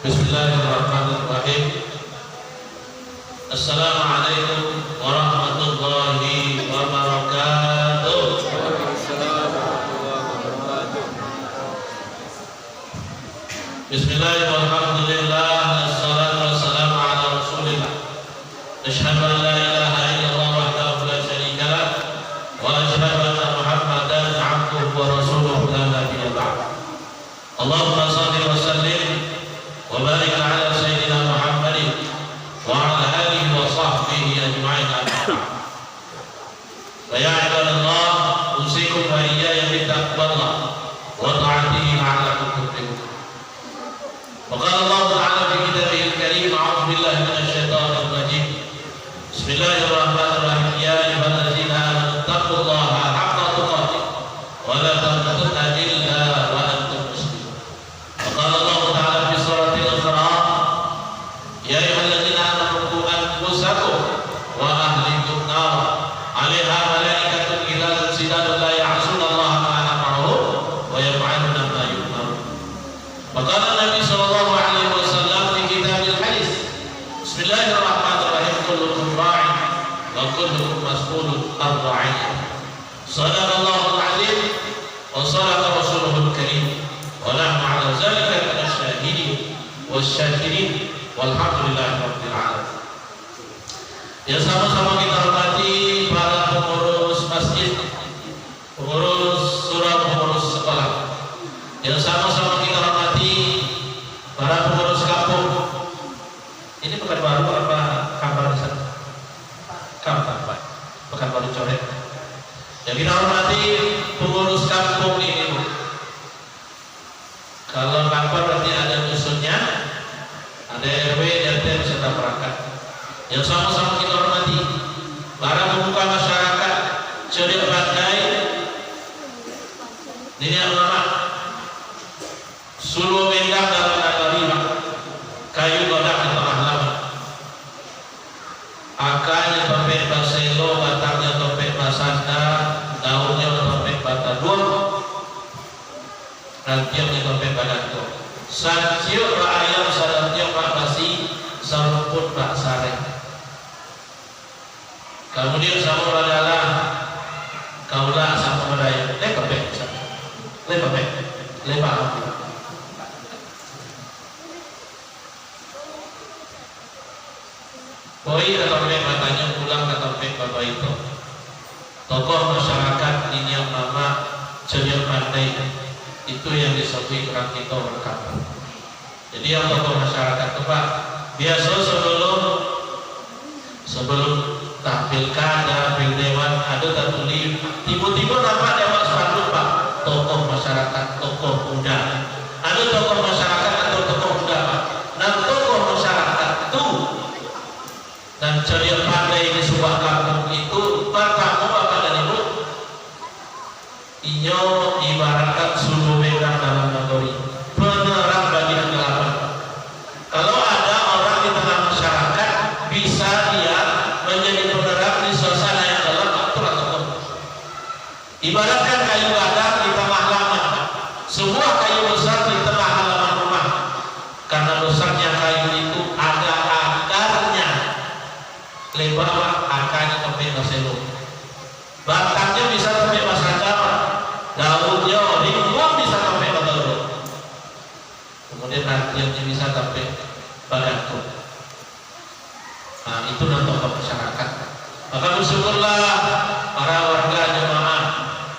Bismillahirrahmanirrahim. Assalamualaikum warahmatullahi wabarakatuh. Bismillahirrahmanirrahim. Assalatu wassalamu ala Rasulillah. Asyhadu an la ilaha illallah wahdahu la syarika lah wa asyhadu anna Muhammadan 'abduhu wa rasuluhu la nabiyya ba'd. Allahumma shalli wa sallim wa barik ala sayyidina Muhammadin wa ala alihi wa sahbihi ajma'in. Wa ya ibadallah, usikum wa iyaya bittaqwallah wa ta'atihi la'allakum tuflihun. Wa qala Allah ta'ala fi kitabihil karim, a'udzu billahi minasy syaithanir rajim. Bismillahirrahmanirrahim. Ya ayyuhalladzina amanu taqullaha haqqa tuqatih wa la tamutunna illa wa antum muslimun. Wa qala Allah ta'ala fi suratil Isra, ya ayyuhalladzina amanu qu anfusakum wa ahlikum nar 'alaiha malaikatun ghilazun shidadun la ya'sunallaha ma amarahum wa yaf'aluna ma yu'marun. Wa qala Nabi sallallahu alaihi wasallam fi kitabil hadis, Bismillahirrahmanirrahim, kullukum ra'in wa kullukum mas'ulun an ra'iyatihi. Sadaqallahul 'azim wa sadaqa rasuluhul karim wa nahnu 'ala dzalika minasyahidin wasyakirin walhamdulillahi rabbil alamin. Ya, sama-sama kita hormati para pengurus masjid, pengurus surau, pengurus sekolah. Yang sama-sama kita hormati para pengurus kampung. Ini bukan baru apa kabar di sana? Kabar, Pak. Bukan baru coret. Yang kita hormati pengurus kampung ini, Bu. Kalau kampung berarti ada dusunnya, ada RW, RT beserta perangkat. Yang sama-sama kita hormati para pemuka masyarakat, ceria pandai, dini ulama, suluh bengkak dalam nagariba, kayu godak di tengah lama, akarnya topek baselo, batangnya topek basanda, daunnya topek bataduan, rantiangnya topek badato. Sanciu ayam sadantiang pak basi, sarumput pak sare. Kemudian sama adalah kaulah sama badai, lepapek, lepapek. Poi kata katanya pulang kata bapak itu. Tokoh masyarakat ini yang nama ceria pandai itu yang disebut orang kita orang kampung. Jadi yang tokoh masyarakat itu, Pak, biasa sebelum pilkada, pildewan ada tertulis tiba-tiba nampak lewat spanduk, Pak, tokoh masyarakat, tokoh muda. Ada tokoh masyarakat atau tokoh muda, Pak. Nah, tokoh masyarakat itu dan ceria pandai di sebuah kampung itu pertama apa dan ibu? Inyo ibaratkan suluh bengkak dalam nagari, penerang bagi kegelapan. Kalau ada orang di tengah masyarakat bisa dia menjadi penerang di suasana yang gelap, itulah tokoh. Ibaratkan kayu badak di tengah halaman, sebuah kayu besar di tengah halaman rumah. Karena besarnya kayu itu ada akarnya, lebar akarnya sampai baselo, batangnya bisa sampai basanda, daunnya rimbun bisa sampai batalo, kemudian rantiangnya bisa sampai bagato. Nah, itu tokoh masyarakat. Maka bersyukurlah para warga jemaah,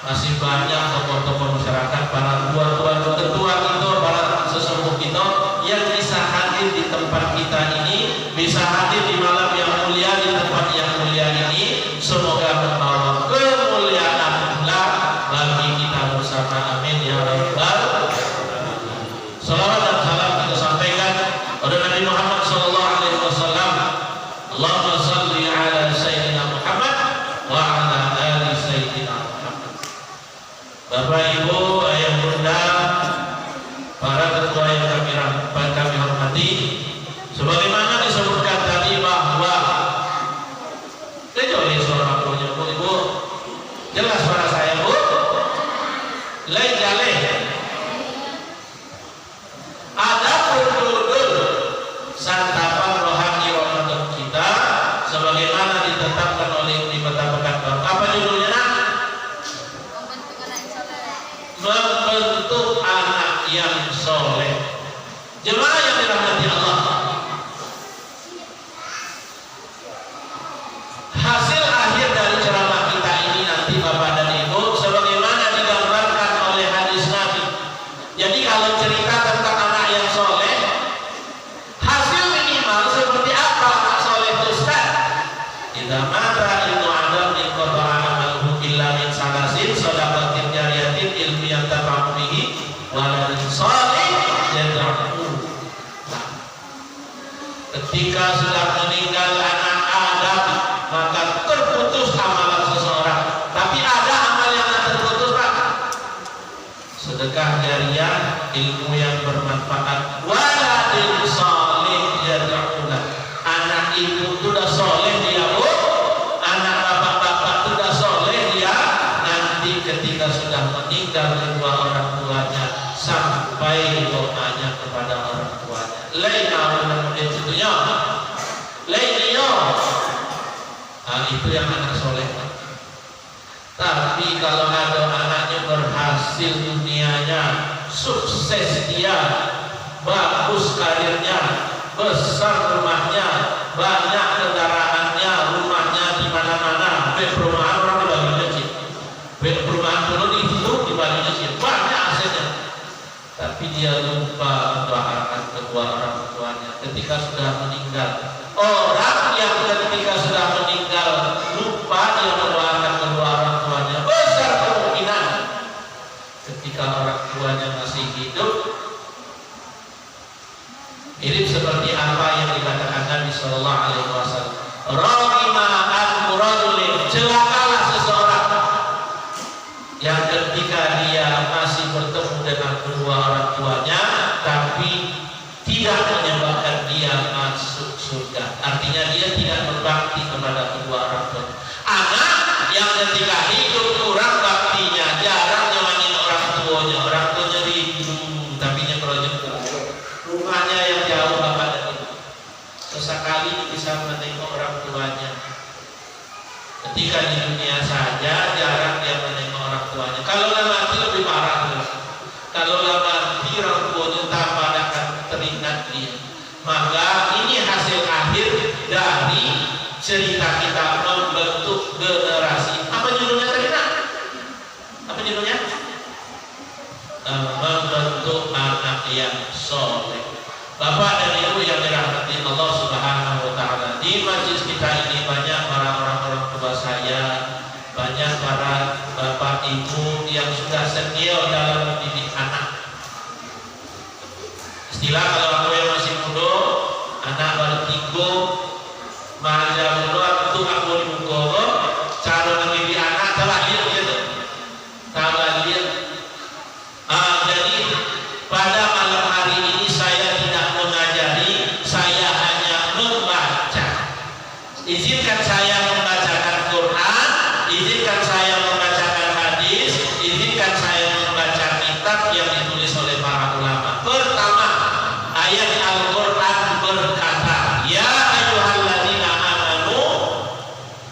masih banyak tokoh-tokoh masyarakat, para tua-tua, tetua kita, para sesepuh kita yang bisa hadir di tempat kita ini, bisa hadir di malam yang mulia, di tempat yang mulia ini. Semoga membawa kemuliaan akhlak bagi kita bersama. Amin ya rabbal alamin. Salawat dan salam kita sampaikan kepada Nabi Muhammad sallallahu alaihi wasallam. Allahumma shalli ala sayyidina Muhammad wa ala ali sayyidina Muhammad. Bapak Ibu, ayah bunda, para ketua yang kami hormati, sebagaimana disebutkan tadi bahwa suara punya Ibu, jelas suara saya, Bu? Lejale. Ada dudul membentuk anak yang soleh. Jemaah yang dirahmati Allah, hasil akhir dari ceramah kita ini nanti Bapak dan Ibu sebagaimana digambarkan oleh hadis Nabi. Jadi kalau cerita tentang anak yang soleh, hasil minimal seperti apa anak soleh itu Ustaz? Idza mata ibnu Adam inqata'a amaluhu illa min salasin shadaqatin jariyatin ilmi yantafa'u bihi waladin shalih yad'u. Ketika sudah meninggal anak Adam, maka terputus amalan seseorang. Tapi ada amal yang tak terputus, Pak. Sedekah jariyah, ilmu yang bermanfaat, waladin shalih yad'una. Anak ibu itu sudah soleh dia, Bu. Anak bapak-bapak itu sudah soleh dia. Nanti ketika sudah meninggal kedua orang tuanya, sampai doanya kepada orang tuanya. Lainnya itu yang anak soleh. Tapi kalau ada anaknya berhasil dunianya, sukses dia, bagus karirnya, besar rumahnya, banyak kendaraannya, rumahnya di mana-mana, perumahan orang dibagi masjid, perumahan dulu dibagi masjid, banyak asetnya. Tapi dia lupa mendoakan kedua orang tuanya ketika sudah meninggal. Orang yang ketika sudah meninggal lupa dia mendoakan kedua orang tuanya, besar kemungkinan ketika orang tuanya masih hidup mirip seperti apa yang dikatakan Nabi Sallallahu Alaihi Wasallam. Rahima al-murajulin, celakalah seseorang yang ketika dia masih bertemu dengan kedua orang tuanya, tapi tidak menyebabkan dia masuk surga. Artinya dia tidak berbakti kepada kedua orang tua. Anak yang ketika hidup kurang baktinya, jarang nyewangin orang tuanya rindu, tapi nyekrojek rumahnya yang jauh bapak dan ibu. Sesekali bisa menengok orang tuanya. Ketika di dunia saja jarang dia menengok orang tuanya. Kalau mati lebih parah lagi. Kalau mati orang tuanya tambah akan teringat dia. Maka ini hasil akhir dari cerita kita membentuk generasi. Apa judulnya tadi Nak? Apa judulnya? Membentuk anak yang soleh. Bapak dan Ibu yang dirahmati Allah Subhanahu Wa Taala, di majlis kita ini banyak para orang-orang tua saya, banyak para bapak ibu yang sudah senior dalam mendidik anak. Istilah kalau aku yang masih muda, anak baru tiga, maja muda itu aku dibuka, cara mendidik anak telah lihat gitu, telah lihat. Jadi pada malam hari ini saya tidak mengajari, saya hanya membaca. Izinkan saya membacakan Quran, izinkan saya membacakan hadis, izinkan saya membaca kitab yang ditulis oleh para ulama. Pertama, ayat Al-Quran berkata, ya ayyuhalladzina amanu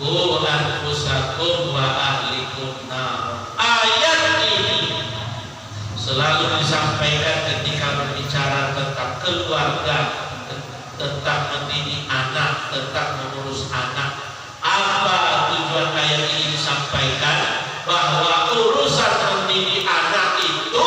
qu anfusakum wa ahlikum nar. Ayat ini selalu disampaikan ketika berbicara tentang keluarga, tentang mendidik anak, tentang mengurus anak. Apa tujuan ayat ini disampaikan? Bahwa urusan mendidik anak itu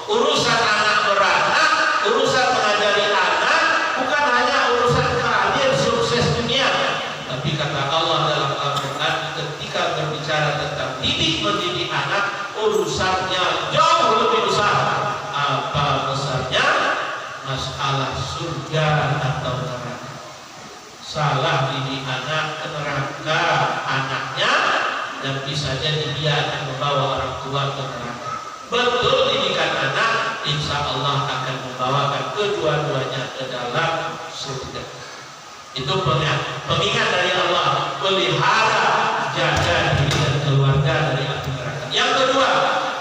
urusan anak beranak, urusan mengajari anak, bukan hanya urusan karir sukses dunia. Tapi kata Allah dalam Al-Quran, ketika berbicara tentang mendidik anak, urusannya jauh lebih besar. Apa besarnya? Masalah surga atau neraka. Salah didik anak ke neraka anaknya, dan bisa jadi dia akan membawa orang tua ke neraka. Betul didikan anak, insya Allah akan membawakan kedua-duanya ke dalam surga. Itu pengingat dari Allah, pelihara, jaga diri dan keluarga dari api neraka. Yang kedua,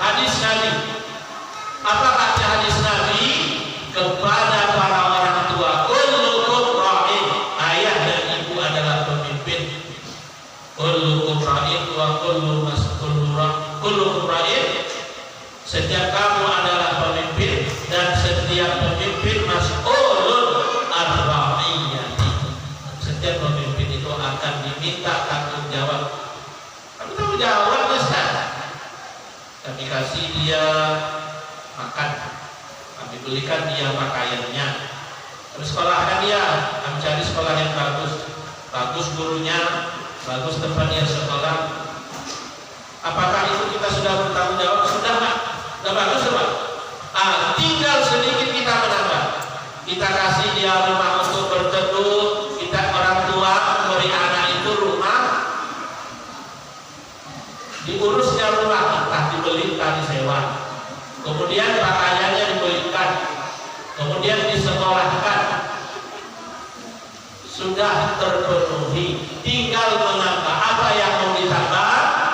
hadis Nabi. Apa kata hadis Nabi kepada para orang tua? Kullukum ra'in. Ayah dan ibu adalah pemimpin. Kullukum ra'in wa kullukum ra'in. Setiap kamu adalah pemimpin dan setiap pemimpin mas'ulun ar-ra'iyati. Setiap pemimpin itu akan diminta tanggung jawab. Kami tanggung jawab Ustaz. Kami kasih dia makan, kami belikan dia pakaiannya, kami sekolahkan dia, kami cari sekolah yang bagus, bagus gurunya, bagus tempat dia sekolah. Apakah itu kita sudah bertanggung jawab? Sudah Pak. Sudah bagus Pak. Tinggal sedikit kita menambah. Kita kasih dia rumah untuk berteduh, kita orang tua memberi anak itu rumah, diurusnya rumah, entah dibeli, entah disewa. Kemudian pakaiannya dibelikan, kemudian disekolahkan. Sudah terpenuhi, tinggal menambah. Apa yang mau ditambah?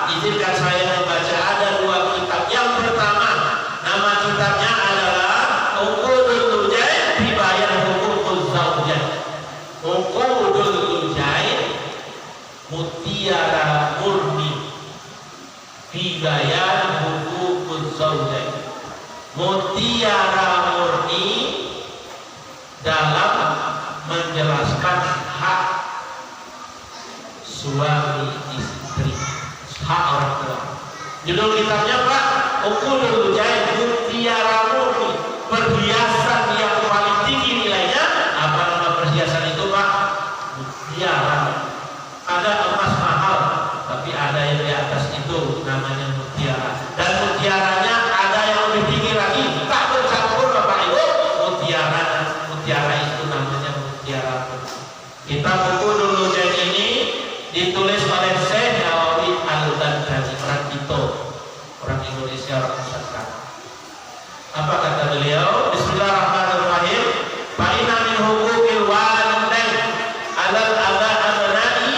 Izinkan saya membaca, ada 2 kitab. Yang pertama, nama kitabnya adalah Uqudul Lujain Bibayan Hukukul Zawjah. Uqudul Lujain, mutiara murni Bibayan Hukukul Zawjah. Mutiara murni dalam menjelaskan hak suami istri, hak orang tua. Judul kitabnya Pak, Uqudul Lujain, mutiara murni, perhiasan yang paling tinggi nilainya. Apa nama perhiasan itu Pak? Mutiara. Ada emas mahal, tapi ada yang di atas itu namanya mutiara. Dan mutiaranya ada yang lebih tinggi lagi, tak bercampur Bapak Ibu. Mutiara itu namanya mutiara. Kitab Uqudul Lujain ini ditulis oleh Syekh Nawawi Al-Bantani, orang itu, orang Indonesia, orang Nusantara. Apa kata beliau? Bismillahirrahmanirrahim. Fa inna min huquqil walidain 'alal abna'i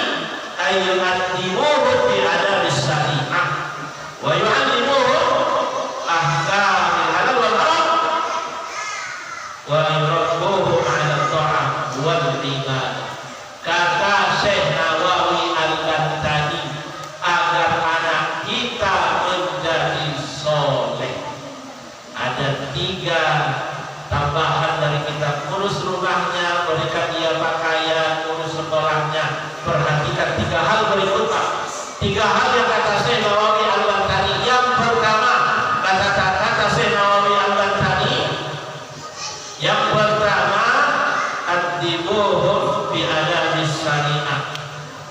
ay yu'addibuhu bi adabis syari'ah wa yu'allimuhu ahkamil halal wal haram wa yurabbuhu 'ala ta'ah wal iman. Kata Syekh Nawawi Al-Bantani, agar anak kita menjadi soleh, ada 3 tambahan dari kita. Urus rumahnya, berikan dia pakaian, urus sekolahnya. Perhatikan 3 hal berikut Pak. 3 hal yang kata Syekh Nawawi Al-Bantani. Yang pertama, kata Syekh Nawawi Al-Bantani, yang pertama, ad-dibuhum bi adabis syari'ah.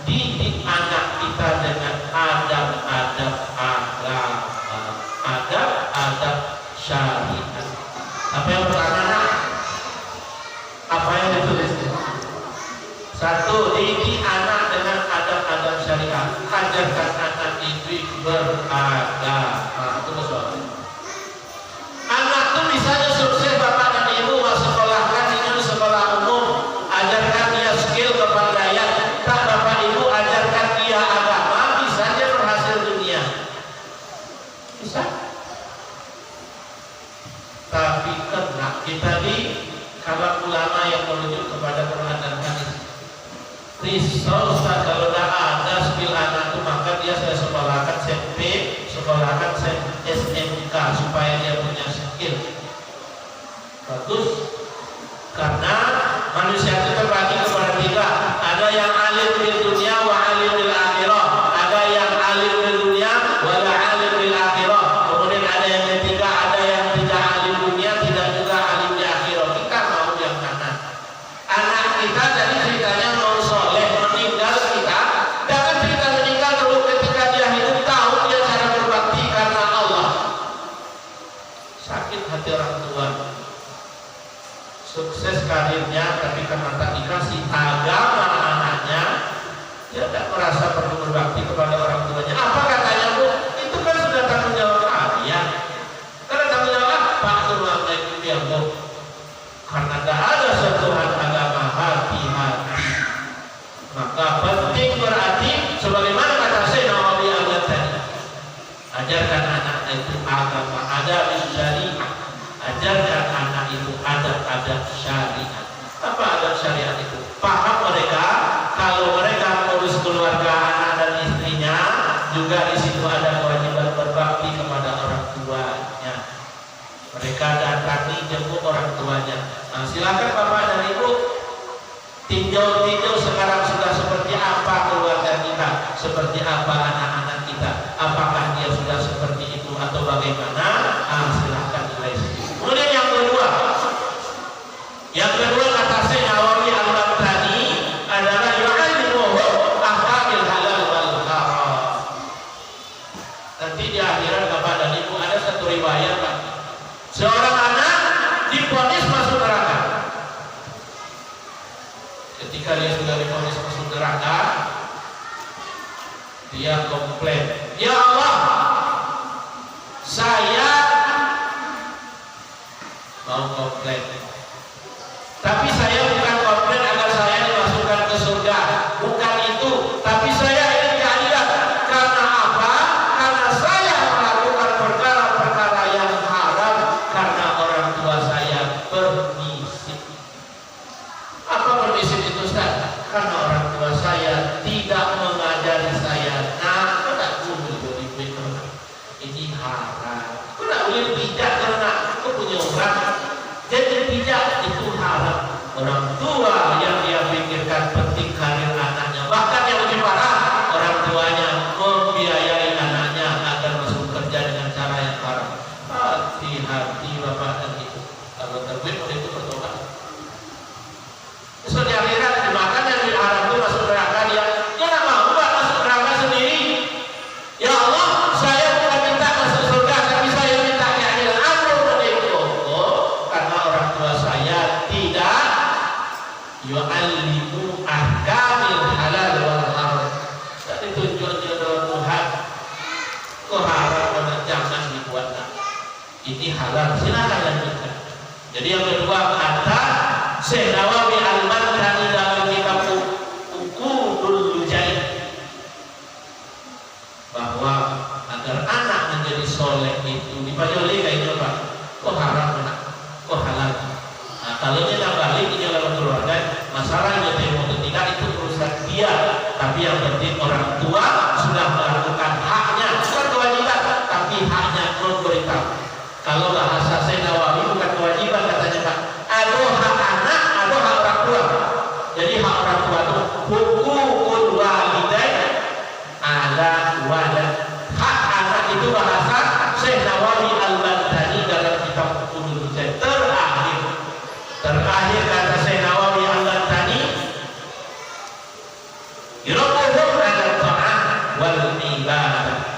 Didik anak kita dengan adab-adab agama, adab-adab syariat. Apa yang pertama? Apa yang ditulis? 1, didik anak dengan adab-adab syariat. Ajarkan anak itu beragama. Itu soalnya. Anak itu misalnya sukses Bapak dan Ibu sekolahkan dengan sekolah umum, ajarkan dia skill kepandaian. Tak Bapak Ibu ajarkan dia agama, bisa dia berhasil dunia. Bisa. Tapi kena kita di kalam ulama yang merujuk kepada Quran dan hadis. Risau kalau tidak ada skill anak itu, maka dia saya sekolahkan SMP, sekolahkan SMK supaya dia punya skill. Bagus. Karena manusia itu terbagi kepada 3. Ada yang alim di dunia wa alim bil akhirah. Ada yang alim di dunia wa la alim bil akhirah. Kemudian ada yang ketiga, ada yang tidak alim dunia, tidak juga alim di akhirah. Kita mau yang mana? Anak kita jadi ceritanya mau soleh, meninggal kita. Jangan cerita meninggal dulu, ketika dia hidup tahu dia cara berbakti karena Allah. Sakit hati orang tua, sukses karirnya, tapi karena tak dikasih agama anaknya, dia tidak merasa perlu berbakti kepada orang tuanya. Apa katanya Bu? Itu kan sudah tanggung jawab kalian. Karena tanggung jawab Pak Assalamualaikum ya Bu. Karena tidak ada sentuhan agama, hati-hati. Maka penting berarti sebagaimana kata Syekh Nawawi Al-Bantani, ajarkan anak itu agama, adab syariah. Ajarkan anak itu adab-adab syariat. Apa adab syariat itu? Paham mereka kalau mereka mengurus keluarga anak dan istrinya, juga di situ ada kewajiban berbakti kepada orang tuanya. Silakan Bapak dan Ibu tinjau sekarang sudah seperti apa keluarga kita, seperti apa anak-anak kita, apakah dia sudah seperti itu atau bagaimana? Silakan nilai sendiri. Kemudian yang kedua kata Syekh Nawawi Al-Bantani adalah yu'allimuhu ahkamil halal wal haram. Nanti di akhirat Bapak dan Ibu ada satu riwayat Pak, seorang anak divonis masuk neraka. Ketika dia sudah divonis masuk neraka, dia komplain, ya Allah, saya mau komplain, tapi saya bukan komplain agar saya dimasukkan ke surga, bukan itu, tapi saya ingin keadilan. Karena apa? Karena saya melakukan perkara-perkara yang haram karena orang tua saya permisif. Apa permisif itu Ustaz? Karena orang tua saya tidak mengajari saya, nah, tidak boleh diberikan. Ini haram. Kau tidak boleh bijak karena kau punya orang. Jadi bijak itu haram. Orang tua yang dia pikirkan penting karir anaknya, bahkan yang lebih parah, orang tuanya membiayai anaknya agar masuk kerja dengan cara yang haram. Hati-hati Bapak dan Ibu. Kalau terbit oleh itu bertobat. Besok di akhirat dimakan yang diharam itu masuk neraka, dia tidak mau Pak masuk neraka sendiri. Ya Allah, saya bukan minta masuk surga, tapi saya minta keadilan. Ampun dari itu. Karena orang tua saya tidak yu'allimu ahkamil halal wal haram. Jadi tujuannya dari Tuhan, kok haram jangan dibuat. Ini halal, silakan lanjutkan. Jadi yang kedua kata Syekh Nawawi Al-Bantani dalam kitab Uqudul Lujain, bahwa agar anak menjadi soleh itu dipajoli kayaknya Pak, kok haram anak, kok halal. Nah kalau dia nak balik ini dalam keluarga, masalahnya terima atau tidak itu urusan dia, tapi yang penting orang tua sudah melakukan haknya, bukan kewajiban, tapi haknya memberitahu. Kalau bahasa Syekh Nawawi bukan kewajiban katanya Pak, ada hak anak, ada hak orang tua. Jadi hak orang tua itu hukukul walidain ala walad. Hak anak itu bahasa Syekh Nawawi Al-Bantani dalam kitab Uqudul Lujain. Terakhir kata Syekh Nawawi Al-Bantani, yurabuhum ala ta'ah wal ibadah.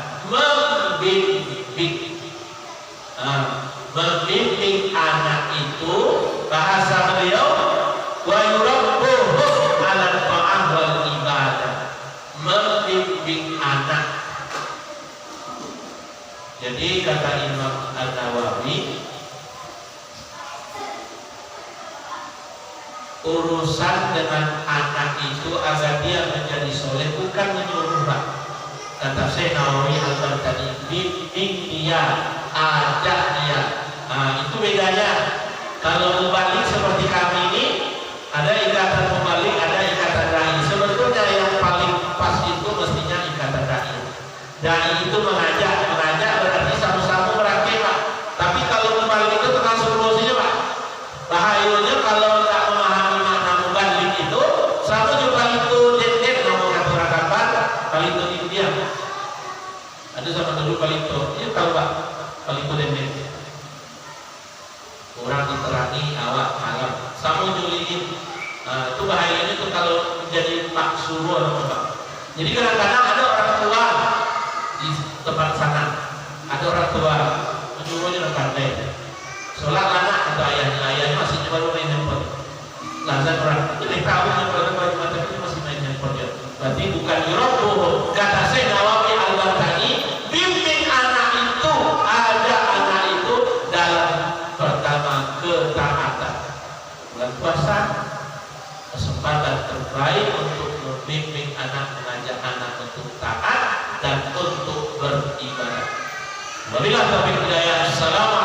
Membimbing anak itu bahasa beliau wa yurabbuhum ala ta'ah wal ibadah. Membimbing anak. Jadi kata Imam An-Nawawi, urusan dengan anak itu agar dia menjadi soleh bukan menyuruh Pak. Kata Syekh Nawawi Al-Bantani, bimbing dia, ajak dia. Itu bedanya. Kalau mubalik seperti kami ini, ada ikatan mubalik, ada ikatan dai. Sebetulnya yang paling pas itu mestinya ikatan dai. Dai itu mengajak berarti sama-sama merangkai Pak. Tapi kalau mubalik itu tengah solusinya Pak. Bahayanya kalau tidak memahami makna mubalik itu, sama juga itu den ngomong aturakan palito itu dia. Ada sama dulu palito, ini tahu Pak, palito den. Orang diterangi awak malam, sama nyuliin. Itu bahayanya tuh kalau menjadi pak suruh atau Pak. Jadi kadang-kadang ada orang tua di tempat sana, ada orang tua menyuruhnya orang pandai. Sholat anak atau ayahnya masih baru main handphone. Lazan orang itu tahu yang baru mata itu masih main handphone ya. Berarti bukan yurabuh. Kata Syekh Nawawi Al-Bantani, bimbing anak itu, ada anak itu dalam pertama ketaatan. Bulan puasa kesempatan terbaik untuk membimbing anak, mengajak anak untuk taat dan untuk beribadah. Wabillahi taufiq hidayah. Assalamualaikum.